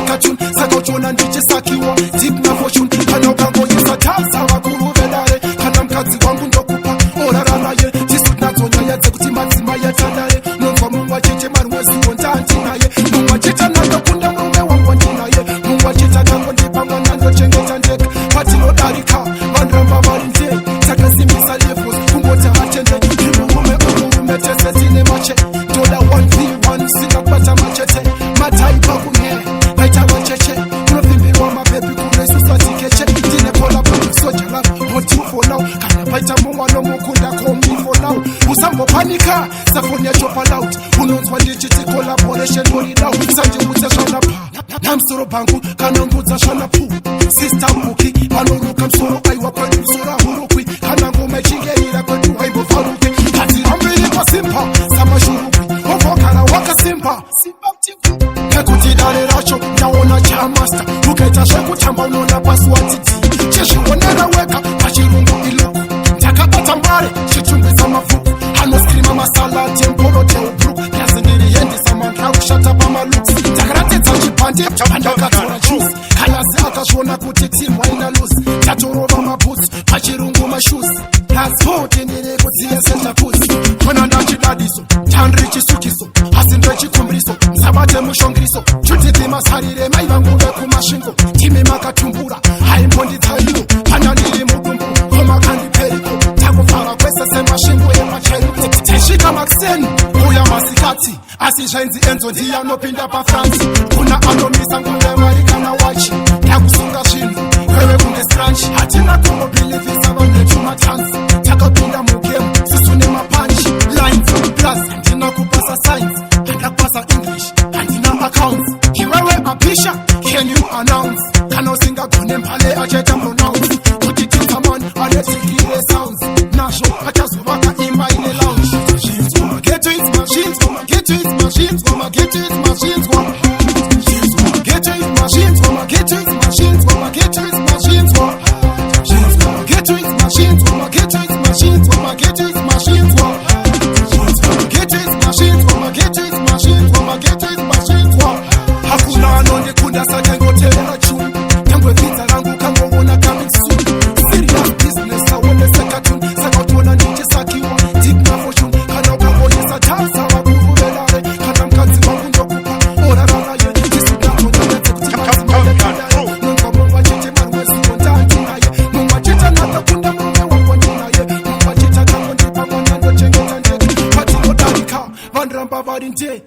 cartoon saka uchona ndichisakiwa deep na fortune kana ukangoyesa tasa vakuru vedare kana mukadzi wangu ndokupa orara naye tisu tinadzonyaya dzekuti madzimai atandare nonzwa mumwe achiti mari weziwo ndandinaye mumwe achiti ndakakunda murume wangu ndinaye mumwe achiti akangondipa mwana ndochengeta ndeka patinodarika vanoramba vari ndei takasimbisa levels kungoti hatende imurume umurume tese tine mache ndoda 1v1 singakubata machete mataipa kunye vaita vacheche kunovimbirwa mabebi kunoisusa tikeche tine kola soja love what you for now kana vaita mumwana mukunda komi for now usambopanika safoni yachopa loud unonzwa ndichiti collaboration bolidau sanje utse zvanapa namsoro bangu kana mbudza zvanapu sister buki vanoruka msoro aiwa kwedu msora hurukwi kana ngoma ichingeira kwedu haimbofaruki katihambiri kwasimpa samashurukwi ovokara wakasimpa simba mtiku nekuti dare racho ndaona chamasta ukaita zvekutamba unoona pasi watiti chezvionera wega pachirungu iluku ndakabata mbare chitumbisa mavhuku anoskrima masalati emporo teubruku yazindiriendisa mantra kushata pamaluks ndakaratedza chipande pandakatora juice kalasi akazviona kuti timu haina lusi tatorova mabhutsu pachirungu mashuzi transport ndirekudziya sentakuzi kona ndachidadiso tandiri chisukiso asi ndechikumbiriso msabate mushongiriso chutipi masarire mai vangu vekumasvingo timi makatumbura haimbonditsariro pana ndiri mudumbu komakandiperiko takufara kwese semasvingo emacheriko tisvika makuseni uya masikati asi zvainzi enzo ndiyanopinda pafransi kuna anomisa nguve mari kana wachi takusunga zvinhu wewe kunge scrunch hatina kumbobilivisa vandechumatansi takapinda mugemu sisu nemapanchi lines plus handina kupasa science handakupasa english handina accounts iwewe apisha can you announce kana usingagone mbale achaita pronounce kuti titaman anetikire sounds nazvo achazovaka imba ine lounge get to it machines goma get to it machines goma get to it machines goma get to it machines goma get to it machines goma get to it machines goma get to it machines goma get to it machines goma get to it machines goma get to it machines goma get to it machines goma get to it machines goma hakuna anondikunda saka ngoteera chungu nyangwe vita rangu kangovona coming soon serious business aonese cartoon saka utona ndichisakiwa deep na fortune kana ukangoyesa tasa vakuru vedare kana mukadzi wangu ndokupa orara naye tisudazonyaya dzekuti nonzwa mumwe achiti mari weziwo ndandinaye mumwe achiti ndakakunda murume wangu ndinaye mumwe achiti akangondipa mwana ndochengeta ndeka patinodarika vanoramba vari ndei